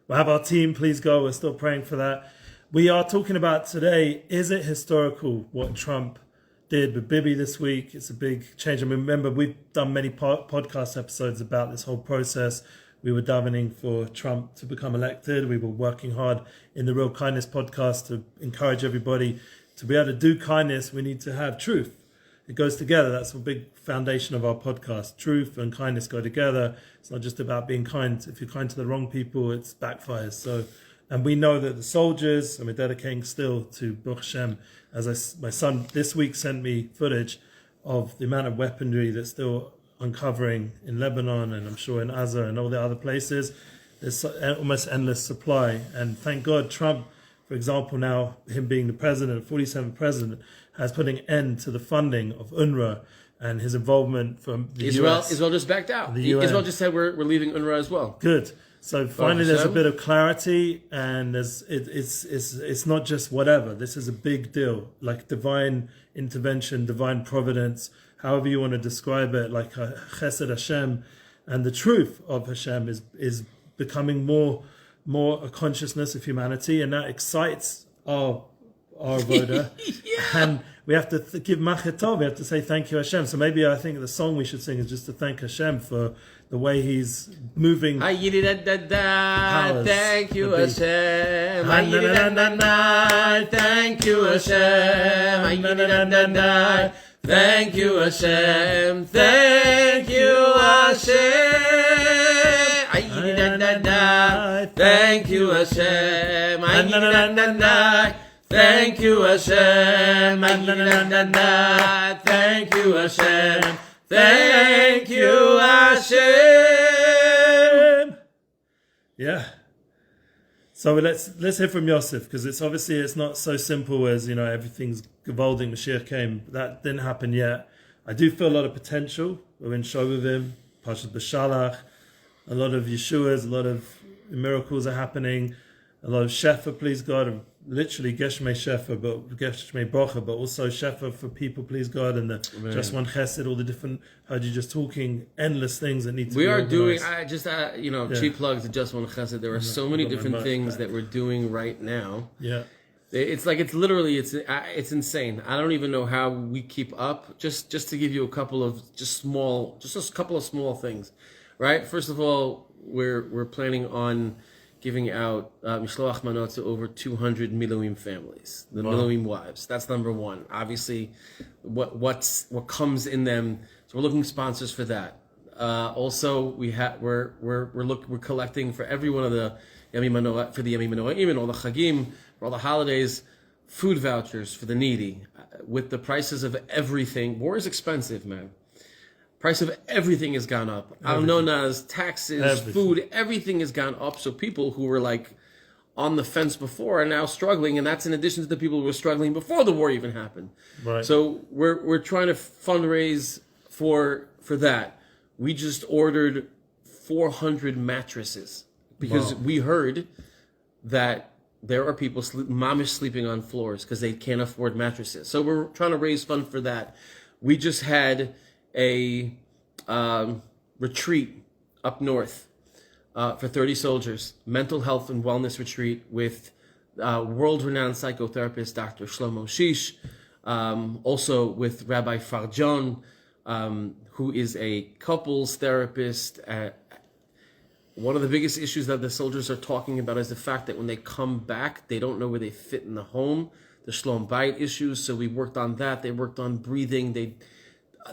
We'll have our team, please go. We're still praying for that. We are talking about today, is it historical what Trump did with Bibi this week? It's a big change. I mean, remember, we've done many podcast episodes about this whole process. We were davening for Trump to become elected. We were working hard in the Real Kindness podcast to encourage everybody to be able to do kindness. We need to have truth. It goes together. That's a big foundation of our podcast. Truth and kindness go together. It's not just about being kind. If you're kind to the wrong people, it backfires. So, and we know that the soldiers, and we're dedicating still to Baruch Hashem, my son this week sent me footage of the amount of weaponry that's still uncovering in Lebanon, and I'm sure in Gaza and all the other places. There's almost endless supply. And thank God Trump, for example, now him being the president, 47th president, has put an end to the funding of UNRWA and his involvement from the US. Israel just backed out. Israel just said we're leaving UNRWA as well. Good. So finally there's a bit of clarity, and it's not just whatever. This is a big deal, like divine intervention, divine providence, however you want to describe it, like Chesed Hashem. And the truth of Hashem is becoming more a consciousness of humanity, and that excites our avoda. And we have to give machetov. We have to say thank you Hashem. So maybe I think the song we should sing is just to thank Hashem for the way He's moving. Thank you Hashem. Thank you Hashem. Thank you Hashem. Thank you Hashem. Thank you Hashem. Thank you Hashem. Thank you Hashem. Thank you Hashem. Yeah. So let's hear from Yosef, because it's not so simple as, everything's gewaldig, Mashiach came. That didn't happen yet. I do feel a lot of potential. We're in Shovavim, Pashat B'Shalach, a lot of Yeshuas, a lot of miracles are happening, a lot of Shefa, please God, literally Geshmei Shefa, but Geshmei Brocha, but also Shefa for people, please God, and the Just One Chesed, all the different, heard you just talking, endless things that need to be organized. Cheap plugs to Just One Chesed. There are so many different things that we're doing right now. Yeah. It's insane. I don't even know how we keep up. Just to give you a couple of small things, right? First of all, we're planning on giving out mishloach manot to over 200 Miluim families, the Miluim wives. That's number one. Obviously, what comes in them. So we're looking sponsors for that. Also, we're collecting for every one of the Yami Manoah, for the Yami Manoah, even all the Chagim, for all the holidays, food vouchers for the needy. With the prices of everything, war is expensive, man. Price of everything has gone up. Arnonas, taxes, food, everything has gone up. So people who were like on the fence before are now struggling, and that's in addition to the people who were struggling before the war even happened. Right. So we're trying to fundraise for that. We just ordered 400 mattresses because we heard that there are people mamish sleeping on floors because they can't afford mattresses. So we're trying to raise funds for that. We just had a retreat up north for 30 soldiers, mental health and wellness retreat with world-renowned psychotherapist Dr. Shlomo Shish, also with Rabbi Farjon, who is a couples therapist. One of the biggest issues that the soldiers are talking about is the fact that when they come back, they don't know where they fit in the home, the Shlom Bayit issues. So we worked on that. They worked on breathing.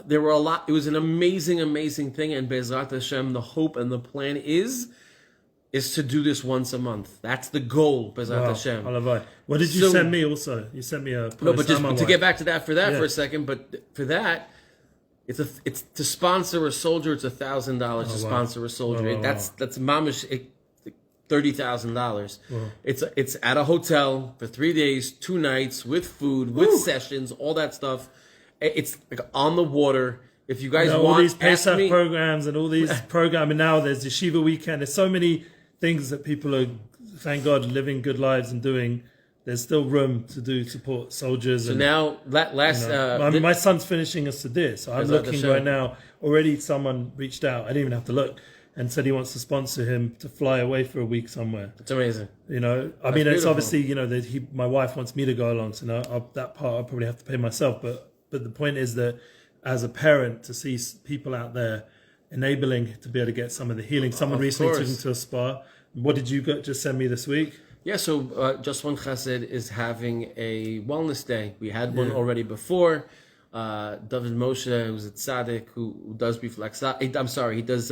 There were a lot. It was an amazing thing. And Be'ezrat Hashem, the hope and the plan is to do this once a month. That's the goal, Be'ezrat Hashem. What did you send me also? You sent me a post. No, but just to get back to that for a second. But for that, it's to sponsor a soldier. It's $1,000 to sponsor a soldier. That's mamish $30,000. It's at a hotel for 3 days, 2 nights with food, with sessions, all that stuff. It's like on the water. If you guys want, all these Pesach programs and all these programming now, there's Yeshiva weekend. There's so many things that people are, thank God, living good lives and doing. There's still room to support soldiers. So now, my son's finishing a Sedir, so I'm looking right now. Already someone reached out. I didn't even have to look. and said he wants to sponsor him to fly away for a week somewhere. It's amazing. You know, I mean, it's obviously, you know, that my wife wants me to go along, so that part I'll probably have to pay myself. But the point is that as a parent, to see people out there enabling to be able to get some of the healing. Someone recently took him to a spa. What did you just send me this week? Yeah, so Just One Chesed is having a wellness day. We had one already before. David Moshe, who's a tzaddik, who does he does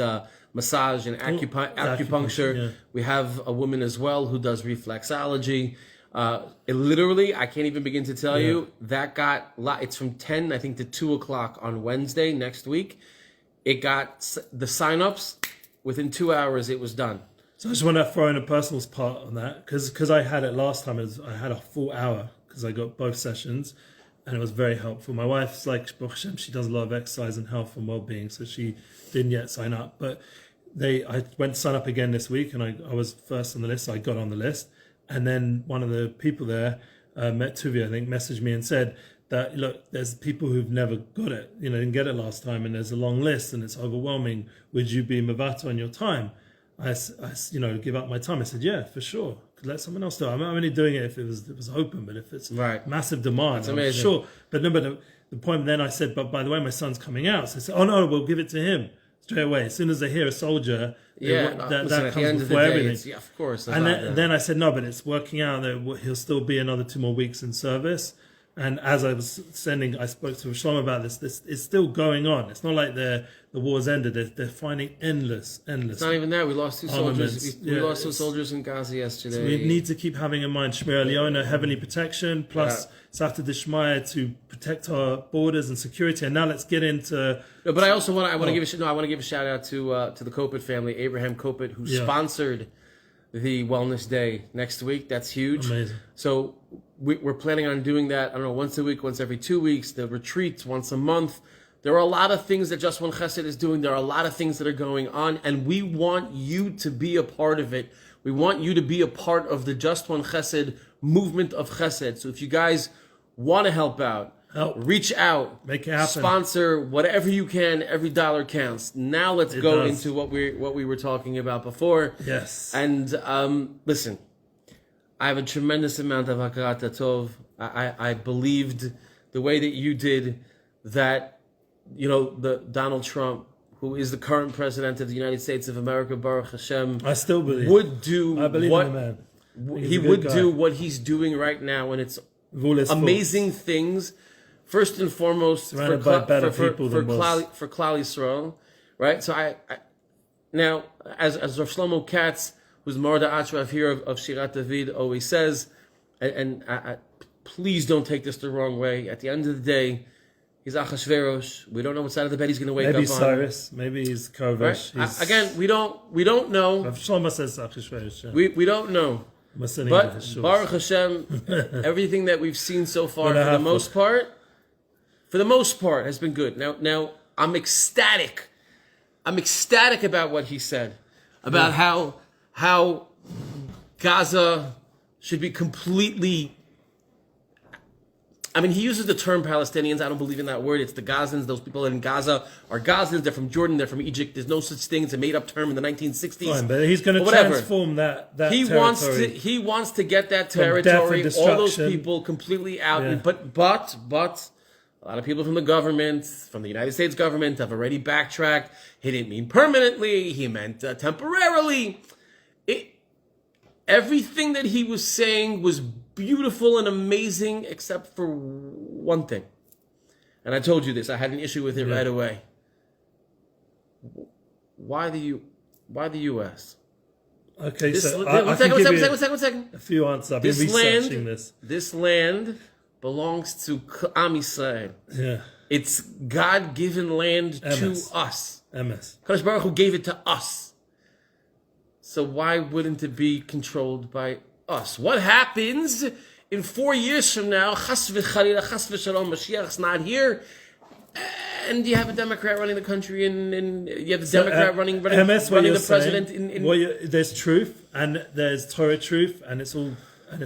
massage and acupuncture. Yeah. We have a woman as well who does reflexology. It literally, I can't even begin to tell you, it's from 10, I think, to 2 o'clock on Wednesday next week. It got the sign-ups, within 2 hours it was done. So I just want to throw in a personal part on that, because I had it last time. I had a full hour, because I got both sessions, and it was very helpful. My wife's like, she does a lot of exercise and health and well-being, so she didn't yet sign up. But I went to sign up again this week, and I was first on the list, so I got on the list. And then one of the people there, Met Tuvia, I think, messaged me and said that, look, there's people who've never got it, you know, didn't get it last time, and there's a long list, and it's overwhelming. Would you be Mavato on your time? I give up my time. I said, yeah, for sure. Could let someone else do it. I'm only doing it if it was open, but if it's massive demand, I'm sure. But no, the point then I said, but by the way, my son's coming out. So I said, oh no, we'll give it to him straight away. As soon as they hear a soldier, that comes before everything. Yeah, of course. And then I said, no, but it's working out that he'll still be another 2 more weeks in service. And as I was I spoke to Shlomo about this is still going on. It's not like the war's ended. They're finding endless. It's not even that. We lost 2 soldiers. We lost 2 soldiers in Gaza yesterday. So we need to keep having in mind Shmir Eliona, heavenly protection, plus Safta Dishmaya to protect our borders and security. And now let's get into. No, but I also want to give a shout out to the Kopit family, Abraham Kopit, who sponsored the Wellness Day next week. That's huge. Amazing. So we're planning on doing that, I don't know, once a week, once every 2 weeks, the retreats once a month. There are a lot of things that Just One Chesed is doing. There are a lot of things that are going on, and we want you to be a part of it. We want you to be a part of the Just One Chesed movement of Chesed. So if you guys want to help out, reach out, make it happen, sponsor whatever you can. Every dollar counts. Now let's go into what we were talking about before. Yes. And listen, I have a tremendous amount of hakarat tov. I believed the way that you did that, you know, the Donald Trump, who is the current president of the United States of America, Baruch Hashem, I still believe would do. I believe in the man. He would do what he's doing right now, and it's amazing things. First and foremost, for Klal Yisrael, right? So I now, as Rav Shlomo Katz, who's Morda Atrav here of Shirat David, always says, and please don't take this the wrong way. At the end of the day, he's Achashverosh. We don't know what side of the bed he's going to wake up on. Maybe Cyrus. Maybe he's Koresh. Right? Again, we don't know. Rav Shlomo says Achashverosh. Yeah. We don't know. But Baruch Hashem, everything that we've seen so far, for the most part, has been good. Now I'm ecstatic. I'm ecstatic about what he said about how Gaza should be completely. I mean, he uses the term Palestinians. I don't believe in that word. It's the Gazans. Those people in Gaza are Gazans. They're from Jordan. They're from Egypt. There's no such thing. It's a made-up term in the 1960s. Fine, but he's going to transform that territory. He wants to get that territory, all those people completely out. Yeah. But a lot of people from the government, from the United States government, have already backtracked. He didn't mean permanently. He meant temporarily. Everything that he was saying was beautiful and amazing, except for one thing. And I told you this. I had an issue with it right away. Why the U.S.? Okay, one second. A few answers. I've been researching this. This land belongs to Am Yisrael. Yeah. It's God-given land to us. Kadosh Baruch Hu gave it to us. So why wouldn't it be controlled by us? What happens in 4 years from now? Chas v'chalila, chas v'shalom, Mashiach's not here, and you have a Democrat running the country, and you have the Democrat running the president. There's truth, and there's Torah truth, and it's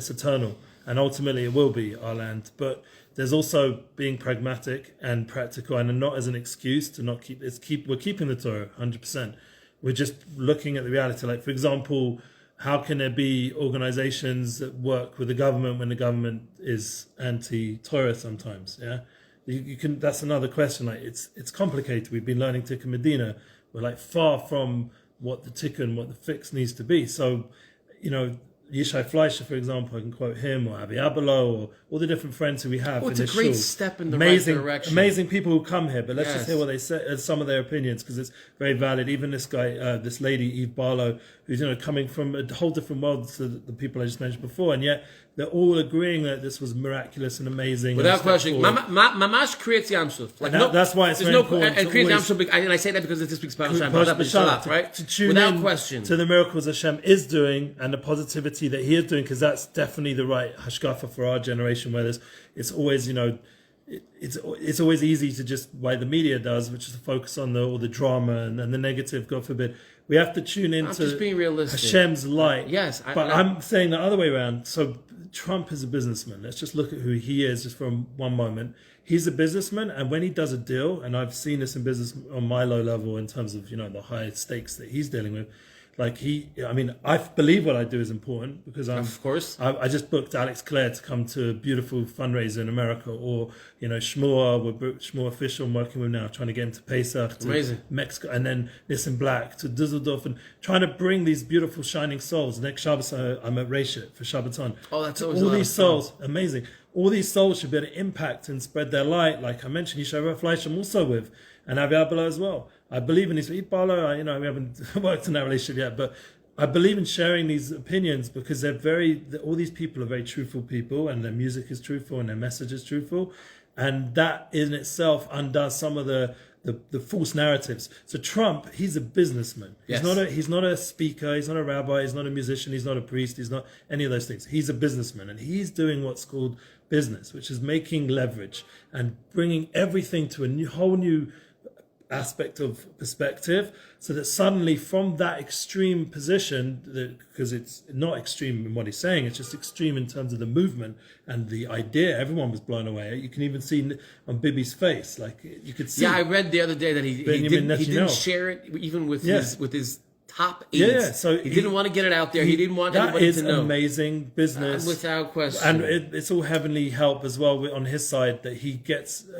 eternal, and ultimately it will be our land. But there's also being pragmatic and practical, and not as an excuse to not keep. We're keeping the Torah 100%. We're just looking at the reality. Like, for example, how can there be organizations that work with the government when the government is anti-Torah sometimes? Yeah, you can. That's another question. Like, it's complicated. We've been learning Tikkun Medina. We're like far from what the Tikkun, what the fix needs to be. So, Yishai Fleischer, for example, I can quote him, or Avi Abelo, or all the different friends who we have. It's in a this great shul. step in the right direction. Amazing people who come here, but let's Yes. just hear what they say, some of their opinions, because it's very valid. Even this guy, this lady, Eve Barlow, who's coming from a whole different world to the people I just mentioned before, and yet they're all agreeing that this was miraculous and amazing. Without question. Mamash creates Yamsuf. Like, that's why it's very important. And creates Yamsuf, and I say that because this week's Parashat, right? To tune Without in question. to the miracles Hashem is doing and the positivity that He is doing, because that's definitely the right hashkafa for our generation. Where it's always, it's always easy to just, by the media does, which is to focus on all the drama and the negative. God forbid. We have to tune into just being realistic. Hashem's light. Yes, I'm saying the other way around. So Trump is a businessman. Let's just look at who he is just for one moment. He's a businessman, and when he does a deal, and I've seen this in business on my low level in terms of the high stakes that he's dealing with. Like I believe what I do is important, because of course. I just booked Alex Clare to come to a beautiful fundraiser in America, or Shmuel, we're Shmuel official I'm working with now, trying to get him to Pesach, to Amazing. Mexico, and then Nissan Black to Düsseldorf, and trying to bring these beautiful shining souls. Next Shabbos I'm at Reshit for Shabbaton. Oh, that's always all these souls, amazing. All these souls should be able to impact and spread their light. Like I mentioned, Yishai Fleischer I'm also with, and Avi Abelo as well. I believe in these. Barlow, we haven't worked in that relationship yet, but I believe in sharing these opinions, because all these people are very truthful people, and their music is truthful and their message is truthful, and that in itself undoes some of the false narratives. So Trump, he's a businessman. Yes. He's not a speaker. He's not a rabbi. He's not a musician. He's not a priest. He's not any of those things. He's a businessman, and he's doing what's called business, which is making leverage and bringing everything to a whole new aspect of perspective, so that suddenly from that extreme position, because it's not extreme in what he's saying, it's just extreme in terms of the movement and the idea, everyone was blown away. You can even see on Bibi's face, like you could see. Yeah, I read the other day that he didn't share it even with his top aides. Yeah. So he didn't want to get it out there. He didn't want anybody to know. That is amazing business, without question. And it's all heavenly help as well on his side, that he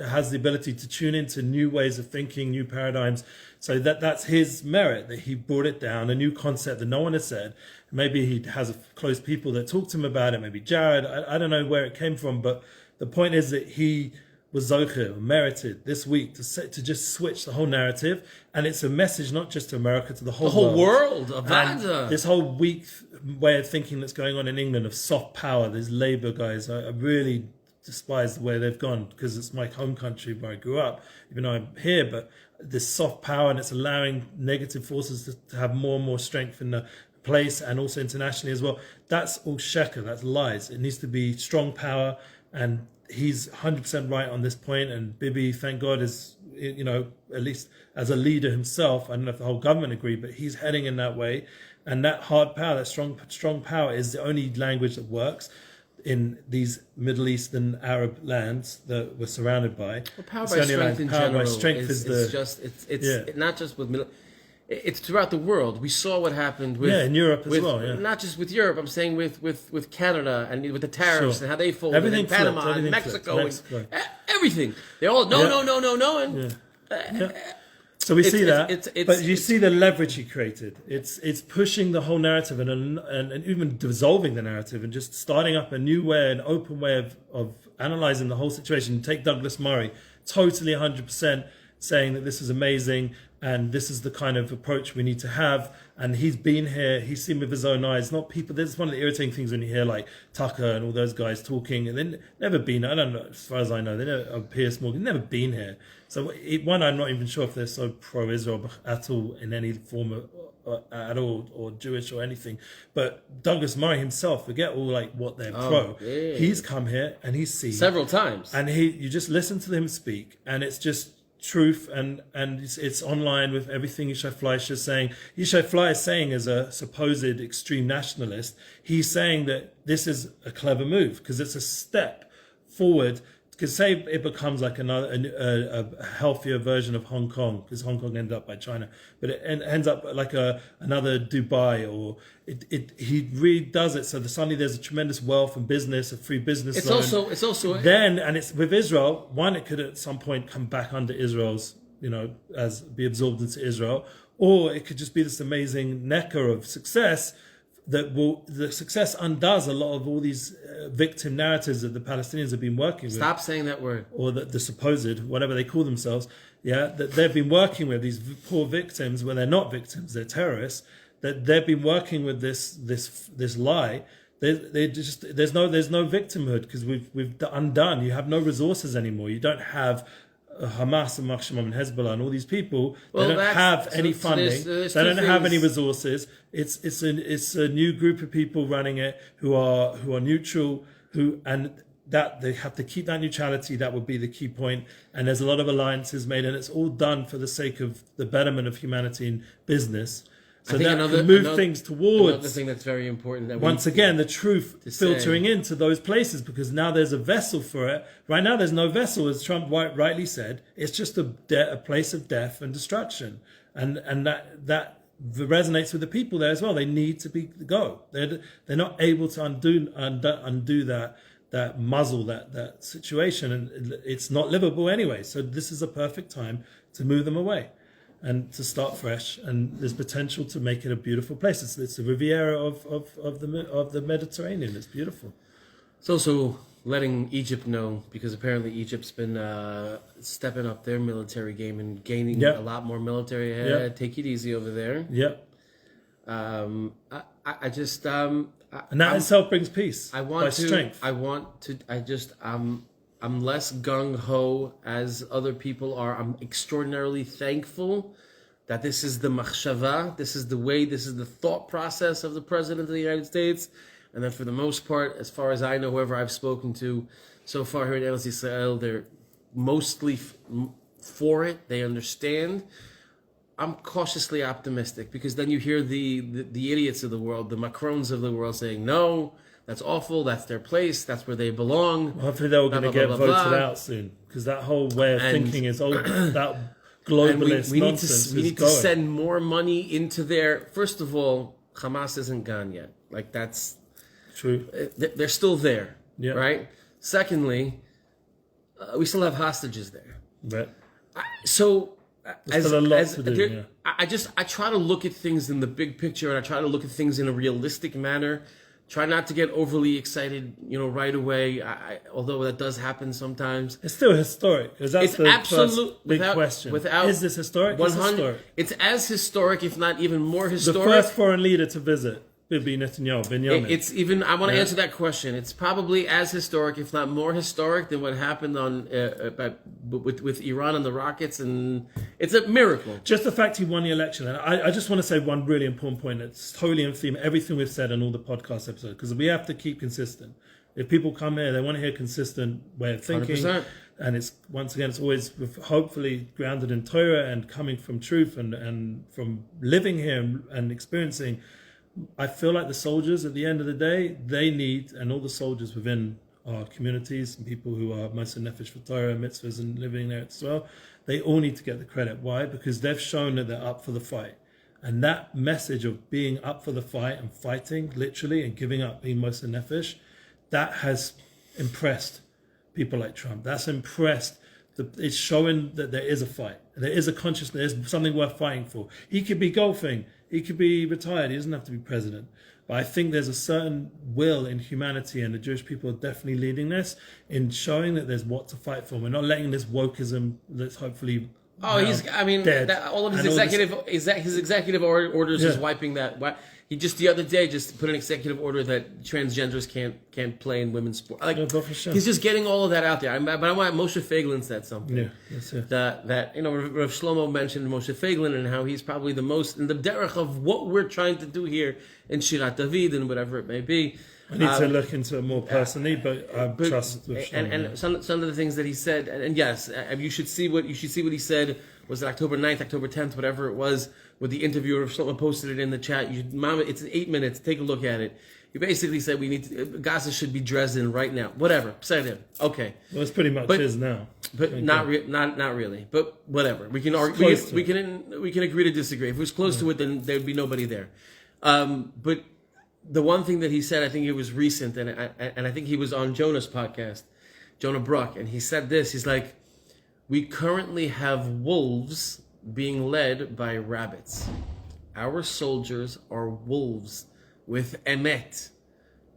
has the ability to tune into new ways of thinking, new paradigms. So that's his merit, that he brought it down, a new concept that no one has said. Maybe he has close people that talk to him about it. Maybe Jared. I don't know where it came from, but the point is that he was zocher, merited this week to just switch the whole narrative, and it's a message not just to America, to the whole world of Gaza. This whole weak way of thinking that's going on in England of soft power, these Labour guys, I really despise the way they've gone, because it's my home country where I grew up, even though I'm here. But this soft power, and it's allowing negative forces to have more and more strength in the place, and also internationally as well. That's all sheker, that's lies. It needs to be strong power, and he's 100% right on this point. And Bibi, thank God, is, at least as a leader himself, I don't know if the whole government agree, but he's heading in that way. And that hard power, that strong power, is the only language that works in these Middle Eastern Arab lands that we're surrounded by. Well, power by strength in general is not just with middle. It's throughout the world. We saw what happened with in Europe as well. Yeah. Not just with Europe. I'm saying with Canada, and with the tariffs and how they folded, everything and Panama and Mexico, and everything. They all no, and so we see that. But you see the leverage he created. It's pushing the whole narrative and even dissolving the narrative, and just starting up a new way, an open way of analyzing the whole situation. Take Douglas Murray, totally 100% saying that this is amazing. And this is the kind of approach we need to have. And he's been here. He's seen with his own eyes. Not people. This is one of the irritating things when you hear like Tucker and all those guys talking, and they've never been. I don't know. As far as I know, they never. Piers Morgan, never been here. So one, I'm not even sure if they're so pro-Israel at all in any form at all, or Jewish or anything. But Douglas Murray himself, forget all like what they're pro. Yeah. He's come here and he's seen several times, and you just listen to him speak, and it's just truth, and it's online with everything Yishai Fleischer is saying. Yishai Fleischer is saying, as a supposed extreme nationalist, he's saying that this is a clever move, because it's a step forward, because say it becomes like another a healthier version of Hong Kong, because Hong Kong ended up by China, but it ends up like another Dubai, or he really does it so that suddenly there's a tremendous wealth and business, a free business It's zone. also Then, and it's with Israel, one, it could at some point come back under Israel's, as be absorbed into Israel, or it could just be this amazing necker of success the success undoes a lot of all these victim narratives that the Palestinians have been working with. Stop saying that word. Or the supposed, whatever they call themselves, that they've been working with, these poor victims, when they're not victims, they're terrorists, that they've been working with this lie. There's no victimhood, because we've undone. You have no resources anymore. You don't have Hamas and Machsham and Hezbollah and all these people. They don't have any funding. There's they two don't have things. any resources. It's a new group of people running it who are neutral, that they have to keep that neutrality. That would be the key point. And there's a lot of alliances made, and it's all done for the sake of the betterment of humanity and business. So that can move things towards. Another thing that's very important. That once again, the truth filtering into those places, because now there's a vessel for it. Right now, there's no vessel, as Trump rightly said. It's just a place of death and destruction, and that resonates with the people there as well. They need to go. They're not able to undo that muzzle that situation, and it's not livable anyway. So this is a perfect time to move them away and to start fresh. And there's potential to make it a beautiful place. It's the Riviera of the Mediterranean. It's beautiful. It's also letting Egypt know, because apparently Egypt's been stepping up their military game and gaining a lot more military. Take it easy over there. I just and that itself brings peace. Strength. I'm less gung ho as other people are. I'm extraordinarily thankful that this is the machshava, this is the thought process of the President of the United States, and that for the most part, as far as I know, whoever I've spoken to so far here in Eretz Yisrael, they're mostly for it. They understand. I'm cautiously optimistic, because then you hear the idiots of the world, the Macrons of the world saying, no, that's awful, that's their place, that's where they belong. Well, hopefully they're going to get voted out soon, because that whole way of thinking is old. That globalist nonsense we need to send more money into their... First of all, Hamas isn't gone yet. Like, that's... True. They're still there, right? Secondly, we still have hostages there. But I try to look at things in the big picture, and I try to look at things in a realistic manner. Try not to get overly excited, right away. Although that does happen sometimes. It's still historic, because that's the first big question. Is this historic? It's historic. It's as historic, if not even more historic. The first foreign leader to visit Bibi Netanyahu, Benjamin. It's even. I want to answer that question. It's probably as historic, if not more historic, than what happened with Iran and the rockets, and it's a miracle. Just the fact he won the election, and I just want to say one really important point that's totally in theme everything we've said in all the podcast episodes, because we have to keep consistent. If people come here, they want to hear consistent way of thinking, 100%. And it's once again, it's always hopefully grounded in Torah and coming from truth and from living here and experiencing. I feel like the soldiers, at the end of the day, they need, and all the soldiers within our communities and people who are Moser Nefesh for Torah and mitzvahs and living there as well, they all need to get the credit. Why? Because they've shown that they're up for the fight. And that message of being up for the fight and fighting, literally, and giving up, being Moser Nefesh, that has impressed people like Trump. That's impressed. It's showing that there is a fight. There is a consciousness. There's something worth fighting for. He could be golfing. He could be retired. He doesn't have to be president. But I think there's a certain will in humanity, and the Jewish people are definitely leading this in showing that there's what to fight for. We're not letting this wokeism that's hopefully all of his executive orders is wiping that. He just the other day just put an executive order that transgenders can't play in women's sport. He's just getting all of that out there. But I want Moshe Feiglin said something. Yeah, that's it. That Rav Shlomo mentioned Moshe Feiglin and how he's probably the most in the derech of what we're trying to do here in Shirat David and whatever it may be. I need to look into it more personally, but I trust with Shlomo. And some of the things that he said, and yes, you should see what he said. Was it October 9th, October 10th, whatever it was, with the interviewer of Shlomo posted it in the chat. Mama, it's 8 minutes. Take a look at it. He basically said Gaza should be Dresden right now. Whatever. Said him. Okay. Well, it's pretty much his now. But not really. But whatever. We can argue. We can agree to disagree. If it was close to it, then there would be nobody there. But the one thing that he said, I think it was recent, and I think he was on Jonah's podcast, Jonah Bruck, and he said this. He's like, we currently have wolves being led by rabbits. Our soldiers are wolves with emet,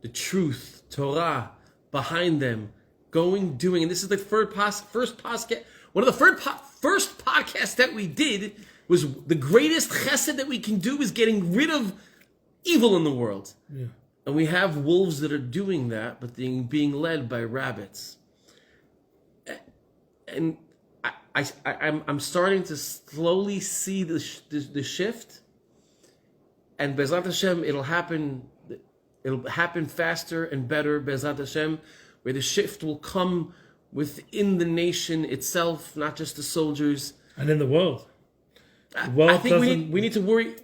the truth, Torah, behind them, doing. And this is the first podcast. One of the first podcasts that we did was the greatest chesed that we can do is getting rid of evil in the world. Yeah. And we have wolves that are doing that, but being led by rabbits. And I'm starting to slowly see the shift. And Bezrat Hashem, it'll happen faster and better, Bezrat Hashem, where the shift will come within the nation itself, not just the soldiers. And in the world. I think we need to worry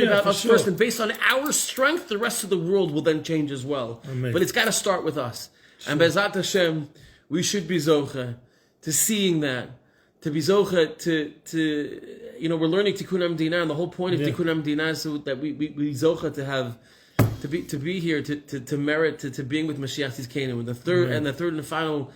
about us first, and based on our strength, the rest of the world will then change as well. Amen. But it's got to start with us. Sure. And Bezrat Hashem, we should be zoche to seeing that, to be zoche to we're learning Tikkun Hamdina, and the whole point of Tikkun Hamdina is so that we zoche to be here to merit to being with Mashiach Tzidkenu, and the third and final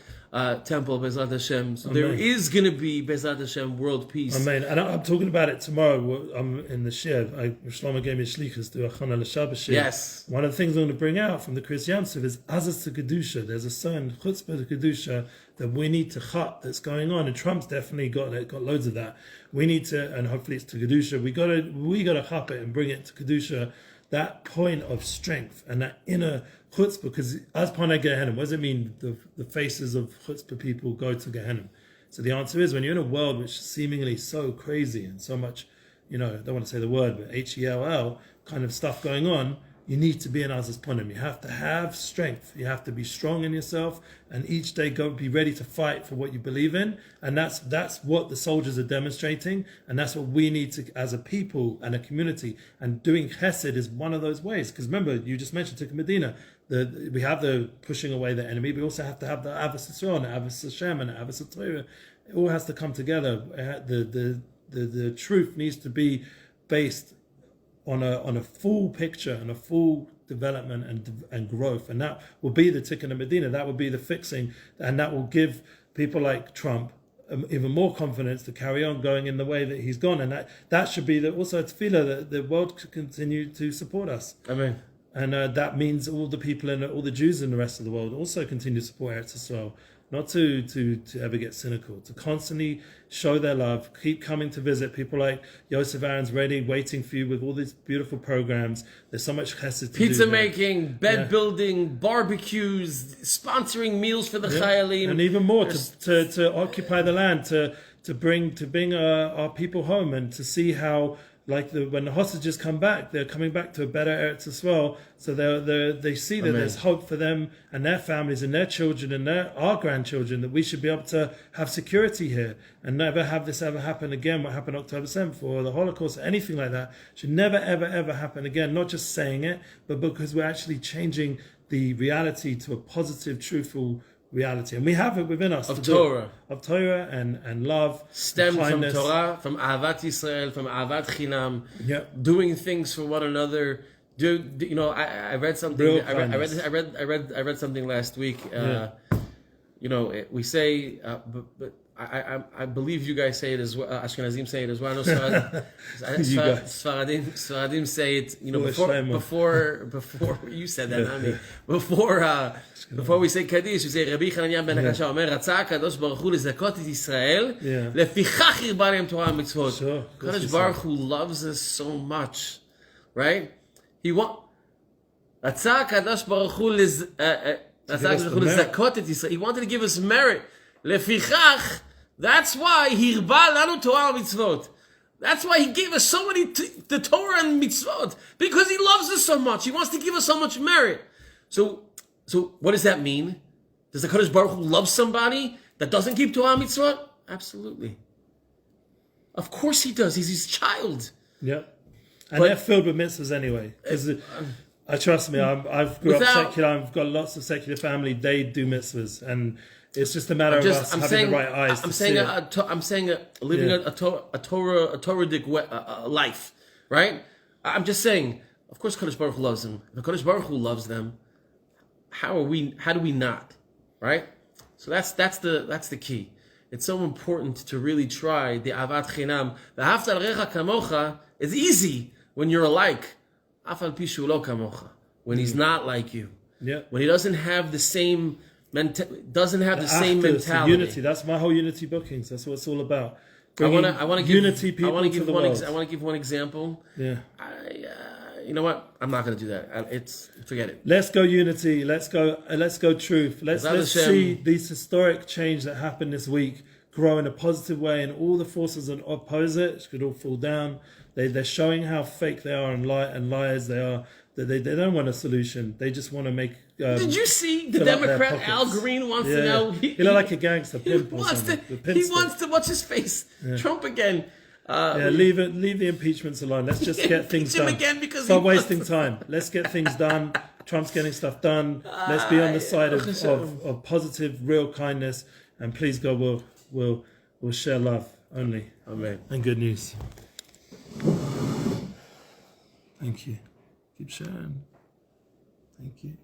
temple, Bezrat Hashem. So there is going to be, Bezrat Hashem, world peace. Amen. And I'm talking about it tomorrow. I'm in the shir. Shlomo gave me a shlichus to Achana l'Shabbat shir. Yes. One of the things I'm going to bring out from the Kriyas Yamsuf is Azaz to Kedusha. There's a certain chutzpah to Kedusha that we need to chat that's going on, and Trump's definitely got loads of that. We need to, and hopefully it's to Kedusha. We got to chap it and bring it to Kedusha. That point of strength and that inner chutzpah, because as Panei Gehenna, what does it mean the faces of chutzpah people go to Gehenna? So the answer is, when you're in a world which is seemingly so crazy and so much, I don't want to say the word, but HELL kind of stuff going on, you need to be an Azaz Ponim. You have to have strength. You have to be strong in yourself, and each day be ready to fight for what you believe in. And that's what the soldiers are demonstrating, and that's what we need to, as a people and a community. And doing chesed is one of those ways. Because remember, you just mentioned Tikkun Medina. We have the pushing away the enemy, but we also have to have the Avos Yisrael and the Avos Hashem and the Avos Torah. It all has to come together. The truth needs to be based on a full picture and a full development and growth, and that will be the Tikkun Medina. That will be the fixing, and that will give people like Trump even more confidence to carry on going in the way that he's gone, and that should be also a tefillah that the world could continue to support us. Amen. And that means all the people and all the Jews in the rest of the world also continue to support Eretz Yisrael. Not to ever get cynical, to constantly show their love, keep coming to visit. People like Yosef Aaron's ready, waiting for you with all these beautiful programs. There's so much chesed to do. Pizza making, bed building, barbecues, sponsoring meals for the chayalim. And even more, to occupy the land, to bring our people home, and to see how, when the hostages come back, they're coming back to a better Eretz Yisrael. So they see that there's hope for them and their families and their children and our grandchildren, that we should be able to have security here and never have this ever happen again. What happened October 7th or the Holocaust or anything like that should never, ever, ever happen again. Not just saying it, but because we're actually changing the reality to a positive, truthful reality, and we have it within us of Torah, and love, stemmed and from Torah, from Ahavat Yisrael, from Ahavat Chinam, doing things for one another. I read something. I read something last week. We say, but I believe you guys say it as well. Ashkenazim say it as well. No, Sfaradim say it. Before you said that, not me. Before we say Kaddish, we say Rabbi Chananya ben Akasha Omer Ratzah Kadosh Baruch Hu lezakot et Yisrael lefichach yirba lehem Torah mitzvot. Kadosh Baruch Hu loves us so much, right? Ratzah Kadosh Baruch Hu lezakot et Yisrael. He wanted to give us merit. Lefichach. That's why Hirba lanu Torah mitzvot. That's why he gave us so many the Torah and mitzvot, because he loves us so much. He wants to give us so much merit. So what does that mean? Does the Kadosh Baruch Hu love somebody that doesn't keep Torah mitzvot? Absolutely. Of course he does. He's his child. Yeah. And they're filled with mitzvahs anyway. I trust me. I've grew up Without- secular. I've got lots of secular family. They do mitzvahs, and it's just a matter of us I'm having saying, the right eyes. I'm to saying, see it. I'm saying, living a Torah-dic life, right? I'm just saying. Of course, Kadosh Baruch Hu loves them. If Kadosh Baruch Hu loves them, how do we not, right? So that's the key. It's so important to really try the avat chinam. The haftar recha kamocha is easy when you're alike. Afal pishu lo kamocha, when he's not like you. Yeah. When he doesn't have the same same Actors, mentality. Unity. That's my whole unity bookings. That's what it's all about. I want to give unity people to the world. I want to give one example. Yeah. You know what? I'm not going to do that. Forget it. Let's go unity. Let's go truth. Let's see this historic change that happened this week grow in a positive way, and all the forces that oppose it could all fall down. They're showing how fake they are and liars they are. They don't want a solution. They just want to make. Did you see the Democrat Al Green wants to know? He looked like a gangster pimp. He wants to watch his face. Yeah. Trump again. Leave the impeachments alone. Let's just get things done. Stop wasting time. Let's get things done. Trump's getting stuff done. Let's be on the side of positive, real kindness, and please God, we'll share love only. Amen. And good news. Thank you. Keep sharing. Thank you.